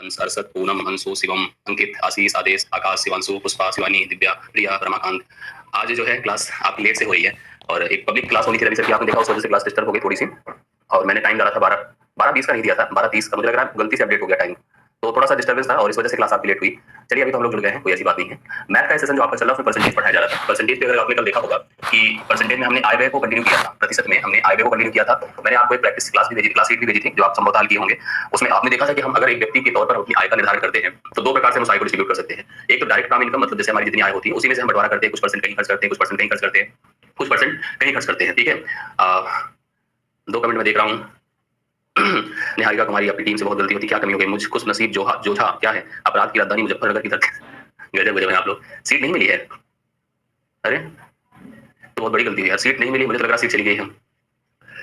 हंस, अरसद, पूनम, अंशु, शिवम, अंकित, आशीष, आदेश, आकाश, शिवांशु, पुष्पा, शिवानी, दिव्या, प्रिया, रमाकांत। आज जो है क्लास आपकी लेट से हुई है और एक पब्लिक क्लास होनी थी रवि सर की, आपने देखा, उस वजह से क्लास डिस्टर्ब हो गई थोड़ी सी। और मैंने टाइम डाला था 12:20 का नहीं दिया था, 12:30 का। मुझे लग रहा है गलती से अपडेट हो गया टाइम, तो थोड़ा सा डिस्टर्बेंस था और इस वजह से क्लास आपकी लेट हुई। चलिए, अभी तो हम लोग जुड़ गए हैं, कोई ऐसी बात नहीं है। मैथ का सेशन जो आपका चल रहा है उसमें परसेंटेज पढ़ाया जा रहा था। परसेंटेज पे अगर आपने कल देखा होगा कि परसेंटेज में हमने आय व्यय को कंटिन्यू किया था, प्रतिशत में हमने आय व्यय को कंटिन्यू किया था। मैंने आपको एक प्रैक्टिस क्लास भी भेजी, क्लास 8 भी भेजी थी, जो आप संभवतः हल किए होंगे। उसमें आपने देखा था कि हम अगर एक व्यक्ति के तौर पर अपनी आय का निर्धारण करते हैं तो दो प्रकार से हम उस आय को डिस्ट्रीब्यूट कर सकते हैं। एक तो डायरेक्ट काम इनकम, मतलब जैसे हमारी जितनी आय होती है उसी में से हम बंटवारा करते हैं, कुछ परसेंट कहीं खर्च करते हैं, कुछ परसेंट कहीं खर्च करते हैं, कुछ परसेंट कहीं खर्च करते हैं। ठीक है, 2 कमेंट में देख रहा हूँ। निहारिका कुमारी, अपनी टीम से बहुत गलती होती, क्या कमी हो गई? मुझ खुश नसीब जोधा क्या है? अपराध की राजधानी मुजफ्फरनगर की धरती। गजब गजब है आप लोग। सीट नहीं मिली है? अरे, तो बहुत बड़ी गलती हुई यार, सीट नहीं मिली, मुझे तो लग रहा सीट चली गई है।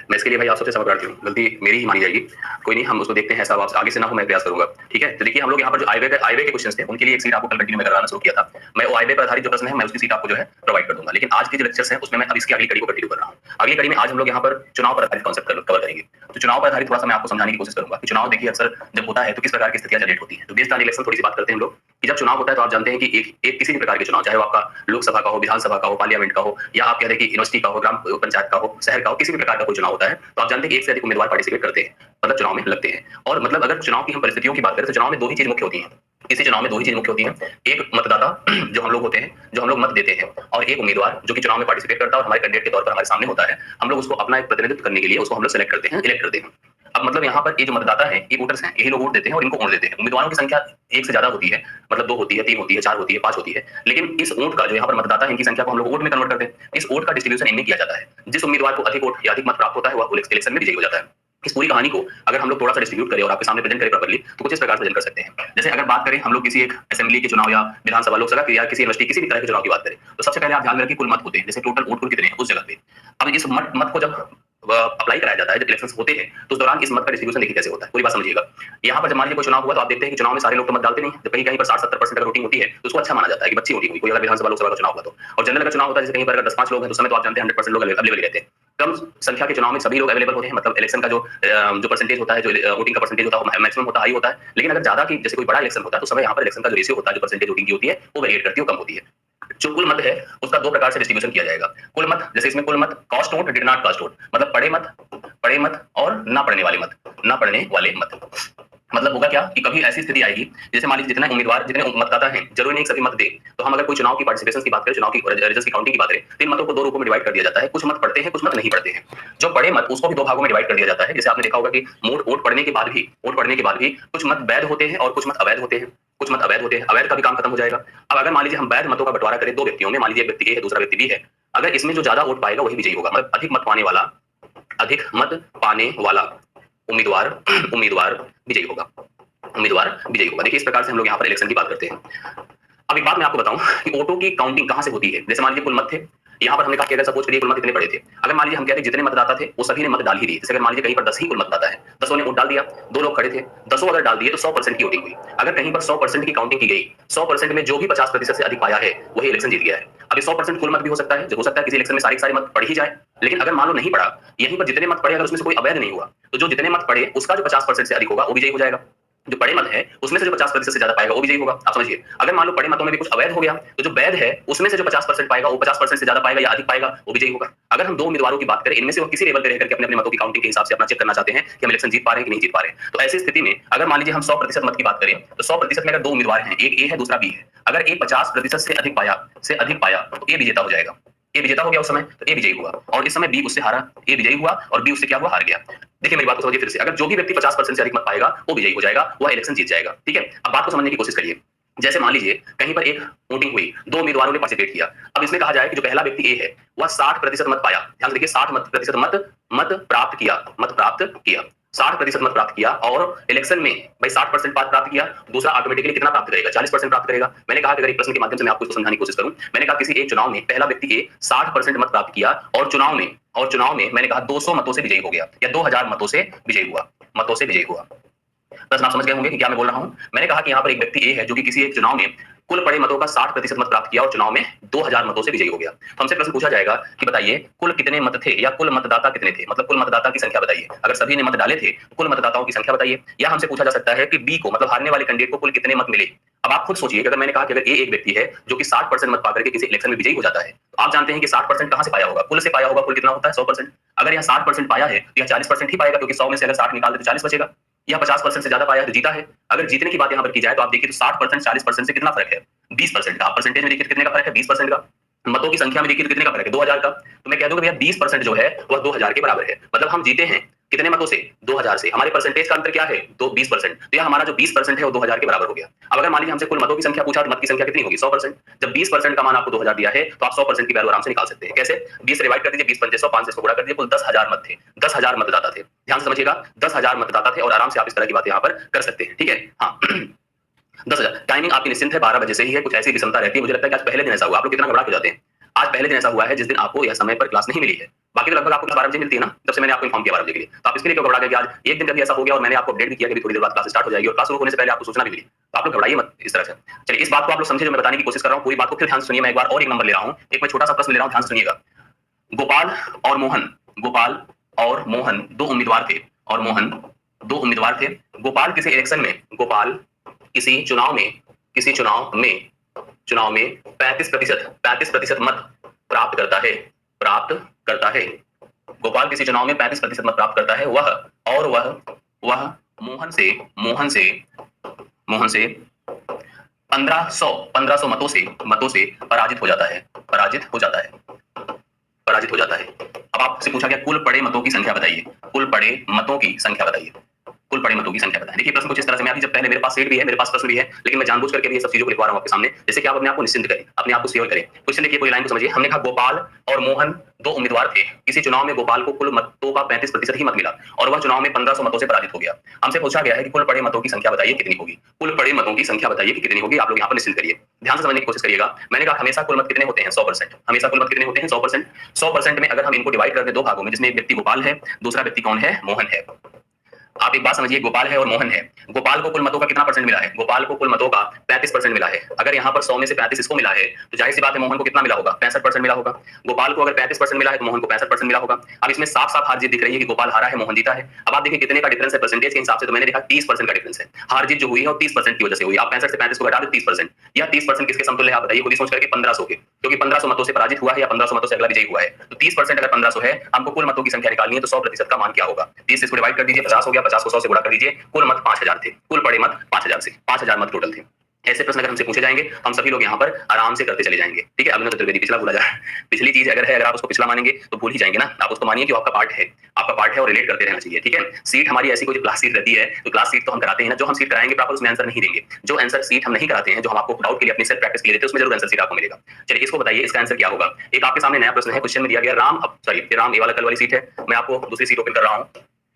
मैं इसके लिए भाई आप सबसे क्षमा प्रार्थी हूँ, गलती मेरी ही मानी जाएगी। कोई नहीं, हम उसको देखते हैं, ऐसा आगे से ना हो, मैं प्रयास करूंगा। ठीक है, तो देखिए, हम लोग यहाँ पर जो आय व्यय के क्वेश्चंस थे उनके लिए एक सीट आपको कल कंटिन्यू में करवाना शुरू किया था। मैं वो आय व्यय पर आधारित जो प्रश्न है मैं उसकी सीट आपको जो है प्रोवाइड कर दूंगा। लेकिन आज के जो लेक्चर्स हैं उसमें मैं अब इसकी अगली कड़ी को कंटिन्यू कर रहा हूँ। अगली कड़ी में आज हम लोग यहाँ पर चुनाव पर आधारित कॉन्सेप्ट कवर करेंगे। तो चुनाव पर आधारित थोड़ा सा मैं आपको समझाने की कोशिश करूंगा कि चुनाव देखिए अक्सर जब होता है तो किस प्रकार की स्थितियां जनरेट होती है। तो बेस्ड ऑन इलेक्शन थोड़ी सी बात करते हैं हम लोग कि जब चुनाव होता है तो आप जानते हैं कि एक किसी भी प्रकार के चुनाव, चाहे वो आपका लोकसभा का हो, विधानसभा का हो, पार्लियामेंट का हो, या आप कह रहे हैं कि यूनिवर्सिटी का हो, ग्राम पंचायत का हो, शहर का हो, किसी भी प्रकार का कोई चुनाव होता है तो आप जानते हैं कि एक से अधिक उम्मीदवार पार्टिसिपेट करते हैं, मतलब चुनाव में लगते हैं। और मतलब अगर चुनाव की हम परिस्थितियों की बात करें तो चुनाव में दो ही चीज मुख्य होती है। इसी चुनाव में दो ही चीज मुख्य होती है। एक मतदाता जो हम लोग होते हैं, जो हम लोग मत देते हैं, और एक उम्मीदवार जो कि चुनाव में पार्टिसिपेट करता है और हमारे कैंडिडेट के तौर पर हमारे सामने होता है। हम लोग उसको अपना एक प्रतिनिधित्व करने के लिए उसको हम लोग सेलेक्ट करते हैं, इलेक्ट करते हैं। अब मतलब यहाँ पर ये जो मतदाता है, ये वोटर्स हैं, यही लोग वोट देते हैं और इनको वोट देते हैं। उम्मीदवारों की संख्या एक से ज्यादा होती है, मतलब 2 होती है, 3 होती है, 4 होती है, 5 होती है। लेकिन इस वोट का जो यहाँ पर मतदाता है, इनकी संख्या को हम लोग वोट में कन्वर्ट करते हैं। इस वोट का डिस्ट्रीब्यूशन इनमें किया जाता है। जिस उम्मीदवार को अधिक वोट या अधिक मत प्राप्त होता है वह इलेक्शन में विजयी हो जाता है। इस पूरी कहानी को अगर हम लोग थोड़ा सा डिस्ट्रीब्यूट करें और आपके सामने प्रेजेंट करें प्रॉपर्ली तो कुछ इस प्रकार प्रेजेंट कर सकते हैं। जैसे अगर बात करें हम लोग किसी एक असेंबली के चुनाव या विधानसभा, लोकसभा के या किसी यूनिवर्सिटी, किसी भी तरह के चुनाव की बात करें तो सबसे पहले आप ध्यान रखें कुल मत होते हैं, जैसे टोटल वोट कुल कितने हैं उस जगह पे। अब इस मत को जब अप्लाई कराया जाता है, जब इलेक्शन होते हैं तो उस दौरान इस मत का डिस्ट्रीब्यूशन देखिए कैसे होता है, पूरी बात समझिएगा। यहाँ पर जब मान लीजिए कोई चुनाव हुआ तो आप देखते हैं कि चुनाव में सारे लोग तो मत डालते नहीं, जब कहीं कहीं पर 60-70% अगर वोटिंग होती है तो उसको अच्छा माना जाता है कि अच्छी वोटिंग हुई, कोई अगर विधानसभा लोकसभा का चुनाव हुआ तो। और जनरल का चुनाव होता है जैसे कहीं पर अगर 10-5 लोग हैं तो उस समय तो आप जानते हैं 100% लोग अवेलेबल रहते हैं। कम संख्या के चुनाव में सभी लोग अवेलेबल होते हैं, मतलब इलेक्शन का जो परसेंटेज होता है, जो वोटिंग का परसेंटेज होता है वो मैक्सिमम होता है, हाई होता है। लेकिन अगर ज्यादा की जैसे कोई बड़ा इलेक्शन होता है तो समय यहाँ पर इलेक्शन का जो रेशियो होता है, जो परसेंटेज वोटिंग की होती है वो वेरिएट करती है, कम होती है। जो कुल मत है उसका दो प्रकार से डिस्ट्रीब्यूशन किया जाएगा। कुल मत, जैसे इसमें कुल मत cast vote, did not cast vote, मतलब पढ़े मत और ना पढ़ने वाले मत, ना पढ़ने वाले मत। मतलब होगा क्या कि कभी ऐसी स्थिति आएगी जैसे मान लीजिए जितने उम्मीदवार, जितने मतदाता हैं, जरूरी नहीं सभी मत दे। तो हम अगर कोई चुनाव की पार्टिसिपेशन की बात करें, चुनाव की रिजल्ट्स की काउंटिंग की बात करें तो इन मतों को 2 रूपों में डिवाइड कर दिया जाता है। कुछ मत पढ़ते हैं, कुछ मत नहीं पढ़ते हैं। जो पढ़े मत उसको भी 2 भागों में डिवाइड कर दिया जाता है। जैसे आपने देखा होगा कि वोट पढ़ने के बाद भी कुछ मत वैध होते हैं और कुछ मत अवैध होते हैं। कुछ मत अवैध होते हैं, अवैध का भी काम खत्म हो जाएगा। अब अगर मान लीजिए हम वैध मतों का बंटवारा करें 2 व्यक्तियों में, मान लीजिए एक व्यक्ति ए है, दूसरा व्यक्ति बी है। अगर इसमें जो ज्यादा वोट पाएगा वही विजयी होगा, मतलब अधिक मत पाने वाला उम्मीदवार उम्मीदवार विजयी होगा, उम्मीदवार विजयी होगा। देखिए इस प्रकार से हम लोग यहाँ पर इलेक्शन की बात करते हैं। अब एक बात मैं आपको बताऊं कि वोटों की काउंटिंग कहां से होती है। जैसे मान लीजिए कुल मत थे, यहाँ पर हमने कहा कि अगर सपोज करिए कुल मत कितने पड़े थे, अगर मान लीजिए हम कहते हैं जितने मतदाता थे वो सभी ने मत डाल ही दिए। जैसे अगर मान लीजिए कहीं पर 10 ही कुल मतदाता है, 10 ने वोट डाल दिया, 2 लोग खड़े थे, 10 अगर डाल दिए तो 100% की वोटिंग हुई। अगर कहीं पर 100% की काउंटिंग की गई, 100% में जो भी 50% से अधिक पाया है वही इलेक्शन जीत गया है। अब 100% कुल मत भी हो सकता है, जो हो सकता है किसी इलेक्शन में सारे मत पड़ ही जाए। लेकिन अगर मान लो नहीं पड़ा, यहीं पर जितने मत पड़े अगर उसमें से कोई अवैध नहीं हुआ तो जो जितने मत पड़े उसका जो 50% से अधिक होगा वो विजयी हो जाएगा। जो बड़े मत है उसमें से जो 50% से ज्यादा पाएगा वो विजयी होगा। आप समझिए, अगर मान लो बड़े मतों में भी कुछ अवैध हो गया तो जो वैध है उसमें से जो 50% पाएगा वो 50% से ज्यादा पाएगा या अधिक पाएगा वो विजयी होगा। अगर हम 2 उम्मीदवारों की बात करें, इनमें से वो किसी लेवल पे रह करके अपने मतों की काउंटिंग के हिसाब से अपना चेक करना चाहते हैं कि हम इलेक्शन जीत पा रहे हैं कि नहीं जीत पा रहे हैं, तो ऐसी स्थिति में अगर मान लीजिए हम 100% मत की बात करें तो 100% में अगर 2 उम्मीदवार हैं, एक ए है दूसरा बी है, अगर ए 50% से अधिक पाया तो ए विजेता हो जाएगा। ए विजेता हो गया उस समय तो ए विजयी हुआ, और इस समय बी उससे हारा, ए विजयी हुआ और बी उससे क्या हुआ, हार गया। देखिए मेरी बात को समझिए फिर से, अगर जो भी व्यक्ति 50% से अधिक मत पाएगा वो विजयी हो जाएगा, वह इलेक्शन जीत जाएगा। ठीक है, अब बात को समझने की कोशिश करिए। जैसे मान लीजिए कहीं पर एक वोटिंग हुई, 2 उम्मीदवारों ने पार्टिसिपेट किया। अब इसमें कहा जाए कि जो पहला व्यक्ति ए है वह 60% मत पाया, ध्यान से देखिए 60% मत प्राप्त किया, 60% मत प्राप्त किया, और इलेक्शन में भाई 60% मत प्राप्त किया, दूसरा ऑटोमेटिकली कितना प्राप्त करेगा, 40% प्राप्त करेगा। मैंने कहा कि अगर एक प्रश्न के माध्यम से मैं आपको इसको समझाने की कोशिश करूं, मैंने कहा किसी एक चुनाव में पहला व्यक्ति ए 60% मत प्राप्त किया और चुनाव में मैंने कहा 200 मतों से विजयी हो गया या 2000 मतों से विजयी हुआ। बस आप समझ गए होंगे कि क्या मैं बोल रहा हूं। मैंने कहा कि यहाँ पर एक व्यक्ति ए है जो कि किसी एक चुनाव में कुल पड़े मतों का 60% मत प्राप्त किया और चुनाव में 2000 मतों से विजयी हो गया। तो हमसे प्रश्न पूछा जाएगा कि बताइए कुल कितने मत थे या कुल मतदाता कितने थे, मतलब कुल मतदाता की संख्या बताइए। अगर सभी ने मत डाले थे तो कुल मतदाताओं की संख्या बताइए। या हमसे पूछा जा सकता है कि बी को, मतलब हारने वाले कैंडिडेट को कुल कितने मत मिले। अब आप खुद सोचिए कि अगर मैंने कहा कि अगर ए एक व्यक्ति है जो कि 60% मत पाकर के किसी इलेक्शन में विजयी हो जाता है, तो आप जानते हैं कि 60% कहां से पाया होगा, कुल से पाया होगा। कुल कितना होता है 100%। अगर यह 60% पाया है तो यह 40% ही पाएगा, क्योंकि 100 में से अगर 60 निकाल दे तो 40 बचेगा। या 50% से ज्यादा पाया है तो जीता है। अगर जीतने की बात यहां पर की जाए तो आप देखिए तो 60% 40% से कितना फर्क है, 20% का। आप परसेंटेज में देखिए कितने का फर्क है, 20% का। मतों की संख्या में देखिए तो कितने का फर्क है, 2000 का। तो मैं कह दूंगा भैया 20% जो है वह 2000 के बराबर है। मतलब हम जीते हैं कितने मतों से, 2000 से। हमारे परसेंटेज का अंतर क्या है, 20%। तो यह हमारा जो 20% है वो 2000 के बराबर हो गया। अब अगर मान लीजिए हमसे कुल मतों की संख्या पूछा तो मत की संख्या कितनी होगी, 100%। जब 20% का मान आपको 2000 दिया है तो आप 100% की वैल्यू आराम से निकाल सकते हैं। कैसे, 20 से डिवाइड कर दीजिए, 20 पंजे 100, 5 से इसको गुणा कर दीजिए, कुल 10,000 मत थे, 10,000 मतदाता थे। ध्यान से समझिएगा, 10,000 मतदाता थे और आराम से आप इस तरह की बातें यहाँ पर कर सकते हैं। ठीक है, हाँ 10,000। टाइमिंग आपकी निश्चिंत है, 12 बजे से ही है। कुछ ऐसी विषमता रहती है, मुझे लगता है कि आज पहले दिन ऐसा हुआ। आप लोग कितना घबरा के जाते हैं। आज पहले दिन ऐसा हुआ है जिस दिन आपको यह समय पर क्लास नहीं मिली है। बाकी तो लगभग आपको 12 बजे मिलती है ना, जब से मैंने आपको इन्फॉर्म किया 12 बजे के लिए। तो आप इसके लिए क्यों घबरा गए कि आज एक दिन कभी ऐसा हो गया और मैंने आपको अपडेट भी किया कि थोड़ी देर बाद क्लास स्टार्ट हो जाएगी और क्लास शुरू होने से पहले आपको सूचना भी मिली। तो आप लोग घबराइए मत इस तरह से। चलिए इस बात को आप लोग समझे जो मैं बताने की कोशिश कर रहा हूँ। पूरी बात को फिर ध्यान से सुनिए। मैं एक बार और एक नंबर ले रहा हूँ, एक मैं छोटा सा प्रश्न ले रहा हूँ, ध्यान से सुनिएगा। गोपाल और मोहन, गोपाल और मोहन दो उम्मीदवार थे, और मोहन दो उम्मीदवार थे। गोपाल किसी इलेक्शन में, गोपाल किसी चुनाव में, किसी चुनाव में 35% मत प्राप्त करता है, प्राप्त करता है। गोपाल किसी चुनाव में 35% मत प्राप्त करता है। वह मोहन से 1500 मतों से पराजित हो जाता है, पराजित हो जाता है, पराजित हो जाता है। अब आपसे पूछा गया कुल पड़े मतों की संख्या बताइए, कुल पड़े मतों की संख्या बताइए, कुल पड़े मतों की संख्या बताएं। देखिए प्रश्न कुछ इस तरह से, मैं अभी जब पहले मेरे पास सेट भी है, मेरे पास प्रश्न भी है, लेकिन मैं जानबूझ करके भी ये सब चीजों को लिखवा रहा हूं आपके सामने, जैसे कि आप अपने आप को निश्चिंत करें, अपने आप को सेव करें। क्वेश्चन देखिए, पूरी लाइन को समझिए। हमने कहा गोपाल और मोहन दो उम्मीदवार थे। किसी चुनाव में गोपाल को कुल मतों का 35% ही मत मिला और वह चुनाव में 1500 मतों से पराजित हो गया। हमसे पूछा गया है कि कुल पड़े मतों की संख्या बताइए कितनी होगी। कुल पड़े मतों की संख्या बताइए कि कितनी होगी। आप लोग यहाँ पर निश्चिंत करिए, ध्यान से समझने की कोशिश करिएगा। मैंने कहा हमेशा कुल मत कितने होते हैं, 100%। हमेशा कुल मत कितने होते हैं, 100%। 100% में अगर हम इनको डिवाइड कर दें दो भागों में, जिसमें एक व्यक्ति गोपाल है, दूसरा व्यक्ति कौन है, मोहन है। आप एक बात समझिए, गोपाल है और मोहन है। गोपाल को कुल मतों का कितना परसेंट मिला है, गोपाल को कुल मतों का 35% मिला है। अगर यहाँ पर 100 में से 35 इसको मिला है तो जाहिर सी बात है मोहन को कितना मिला होगा, 65% मिला होगा। गोपाल को अगर 35% मिला है तो मोहन को 65% मिला होगा। अब इसमें साफ साफ हार जीत दिख रही है कि गोपाल हारा है, मोहन जीता है। अब आप देखिए कितने का डिफरेंस है परसेंटेज के हिसाब से, तो मैंने देखा 30% का डिफरेंस है। हार जीत जो हुई है वो 30% की वजह से हुई। आप 65 से 35 को घटा दो 30%, या 30% किसके समतुल्य है आप बताइए, खुद ही सोच करके 1500 के, क्योंकि 1500 मतों से पराजित हुआ है या 1500 मतों से अगला विजयी हुआ है। तो 30% अगर 1500 है, हमको कुल मतों की संख्या निकालनी है, तो 100% का मान क्या होगा। 30 से इसको डिवाइड कर दीजिए, 50 हो गया, 50 को 100 से गुणा कर दीजिए, कुल मत 5000 थे। कुल पड़े मत 5000 से, 5000 मत टोटल थे। ऐसे प्रश्न अगर हमसे पूछे जाएंगे हम सभी लोग यहाँ पर आराम से करते चले जाएंगे। ठीक है, अभिनव चतुर्वेदी पिछला भूला जाए, पिछली चीज अगर है, अगर आप उसको पिछला मानेंगे तो भूल ही जाएंगे ना। आप उसको मानिए कि आपका पार्ट है, आपका पार्ट है और रिलेट करते रहना चाहिए। ठीक है, सीट हमारी ऐसी कोई क्लास सीट रहती है तो क्लास सीट तो हम कराते हैं ना, जो हम सीट कराएंगे प्रॉपर उसमें आंसर नहीं देंगे। जो आंसर सीट हम नहीं कराते हैं, जो हम आपको डाउट के लिए अपनी सेल्फ प्रैक्टिस के लिए देते हैं, उसमें जरूर आंसर सीट आपको मिलेगा। चलिए इसको बताइए, इसका आंसर क्या होगा। एक आपके सामने नया प्रश्न है, क्वेश्चन में दिया गया राम, राम ये वाला कल वाली सीट है, मैं आपको दूसरी सीट ओपन कर रहा हूँ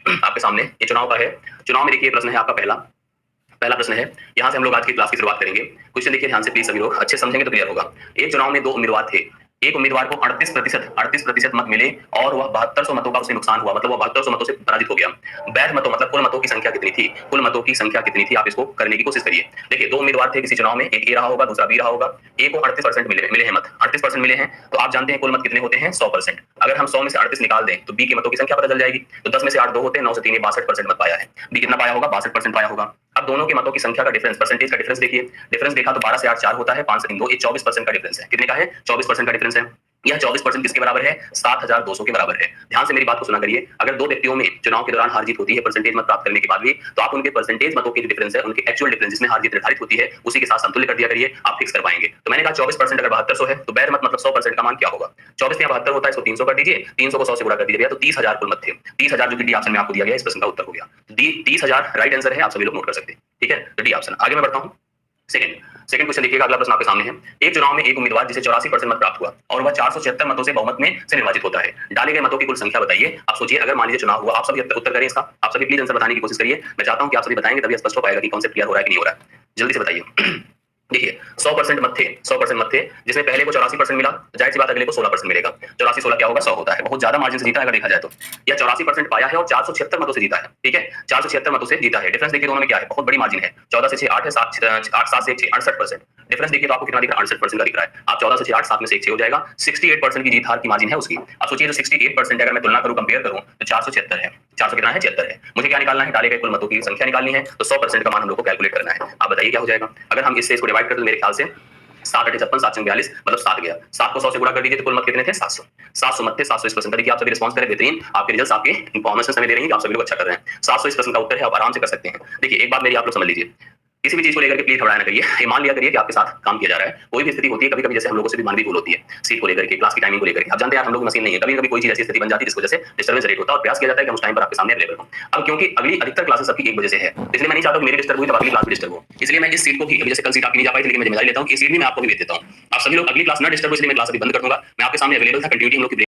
आपके सामने। ये चुनाव का है, चुनाव में देखिए प्रश्न है आपका पहला प्रश्न है। यहां से हम लोग आज की क्लास की शुरुआत करेंगे। क्वेश्चन देखिए ध्यान से प्लीज, सभी लोग अच्छे समझेंगे तो क्लियर होगा। एक चुनाव में दो उम्मीदवार थे, एक उम्मीदवार को 38% मत मिले और वह 7200 मतों का उसे नुकसान हुआ, मतलब वह 7200 मतों से पराजित हो गया। वैध मतों मतलब कुल मतों की संख्या कितनी थी, कुल मतों की संख्या कितनी थी, आप इसको करने की कोशिश करिए। देखिए दो उम्मीदवार थे किसी चुनाव में, एक ए रहा होगा दूसरा बी रहा होगा। ए को 38% मिले हैं मत, 38% मिले हैं, तो आप जानते हैं कुल मत कितने होते हैं, 100%। अगर हम 100 में से 38 निकाल दें तो बी के मतों की संख्या पता चल जाएगी। तो 10 में से 8 2 होते हैं, 9 से 3 62% मत पाया है। बी कितना पाया होगा, 62% पाया होगा। अब दोनों के मतों की संख्या का डिफरेंस, परसेंटेज का डिफरेंस देखिए, डिफरेंस देखा तो 12 से 8 4 होता है, 5 से 3 2, ये 24% का डिफरेंस है। कितने का है, 24% का डिफरेंस है। यह 24% किसके बराबर है, 7200 के बराबर है। ध्यान से मेरी बात को सुना करिए। अगर दो व्यक्तियों में चुनाव के दौरान हार जीत होती है परसेंटेज मत प्राप्त करने के बाद भी, तो आप उनके परसेंटेज मतों के जो डिफरेंस है, उनके एक्चुअल डिफरेंस जिसमें हार जीत निर्धारित होती है, उसी के साथ समतुल्य कर दिया करिए, आप फिक्स कर पाएंगे। तो मैंने कहा 24% अगर 7200 है तो वैध मत मतलब 100% का मान क्या होगा। 24 या 72 होता है, इसको 300 कर दीजिए, 300 को 100 से गुणा कर दीजिए, तो 30000 कुल मत थे। 30000 जो कि डी ऑप्शन में आपको दिया गया, इस प्रश्न का उत्तर हो गया। 30000 राइट आंसर है, आप सभी लोग नोट कर सकते हैं। ठीक है, तो डी ऑप्शन। आगे मैं बढ़ता हूं, सेकंड क्वेश्चन देखिएगा, अगला प्रश्न आपके सामने है। एक चुनाव में एक उम्मीदवार जिसे 84% मत प्राप्त हुआ और वह 476 मतों से बहुमत में से निर्वाचित होता है। डाले गए मतों की कुल संख्या बताइए। आप सोचिए, अगर मान लीजिए चुनाव हुआ, आप सभी उत्तर करें इसका, आप सभी प्लीज आंसर बताने की कोशिश करिए। मैं चाहता हूं कि आप सभी बताएंगे तभी स्पष्ट हो पाएगा कि कॉन्सेप्ट क्लियर हो रहा है कि नहीं हो रहा है। जल्दी से बताइए। देखिए 100% मत थे, 100% मत थे, जिसमें पहले को 84% मिला, जाहिर सी बात अगले को 16% मिलेगा। 84 16 क्या होगा, 100 होता है। बहुत ज्यादा मार्जिन से जीता है अगर देखा जाए तो। या 84% पाया है और 476 मतों से जीता है, ठीक है, 476 मतों से जीता है। डिफरेंस देखिए दोनों में क्या है, बहुत बड़ी मार्जिन है। 14 से 6 8 है, 7 से 6 68%। डिफरेंस देखिए तो आपको कितना दिख रहा है, 68% का दिख रहा है। आप 14 से 6 8 7 में से 1 6 हो जाएगा। 68% की जीत हार की मार्जिन है उसकी। अब सोचिए जो 68% अगर मैं तुलना करूं, कंपेयर करूं, तो 476 है। 400 कितना है, 76 है। मुझे क्या निकालना है, डाले गए कुल मतों की संख्या निकालनी है, तो 100% का मान हम लोग को कैलकुलेट करना है। आप बताइए क्या हो जाएगा। अगर हम इससे इसको डिवाइड करें तो मेरे ख्याल से 7 8 56 7 42 मतलब 7 गया। 7 को 100 से गुणा कर दीजिए तो कुल मत कितने थे, 700। 700 मत थे, 700 इस प्रश्न का। देखिए आप सभी रिस्पांस करें, बेहतरीन। आपके रिजल्ट्स आपके इन्फॉर्मेशन हमें दे रही है कि आप सभी लोग अच्छा कर रहे हैं। 700 इस प्रश्न का उत्तर है, आप आराम से कर सकते हैं। देखिए एक बात मेरी आप लोग समझ लीजिए, किसी भी चीज को लेकर के प्लीज घबराया ना करिए। ये मान लिया करिए कि आपके साथ काम किया जा रहा है। कोई भी स्थिति होती है, कभी कभी जैसे हम लोगों से भी मानवीय भूल होती है, सीट को लेकर के, क्लास की टाइमिंग को लेकर के। आप जानते हैं यार हम लोग मशीन नहीं है, कभी कभी कोई चीज ऐसी स्थिति बन जाती है जिसकी वजह से डिस्टर्बेंस रेट होता है और प्रयास किया जाता है कि हम उस टाइम पर आपके सामने अवेलेबल हो। अब क्योंकि अगली अधिकतर क्लासेस सबकी 1 बजे से है, इसलिए मैं नहीं चाहता कि मेरी डिस्टर्ब हुई तो अगली क्लास भी डिस्टर्ब हो। इसलिए मैं इस सीट को भी, अभी जैसे कल सीट आपकी नहीं जा पाई थी, लेकिन मैं जिम्मेदारी लेता हूं कि इस सीट भी मैं आपको भी भेज देता हूं। आप सभी लोग अगली क्लास ना डिस्टर्ब हो, इसलिए मैं क्लास अभी बंद कर दूंगा। मैं आपके सामने अवेलेबल था, कंटिन्यूटी हम लोग की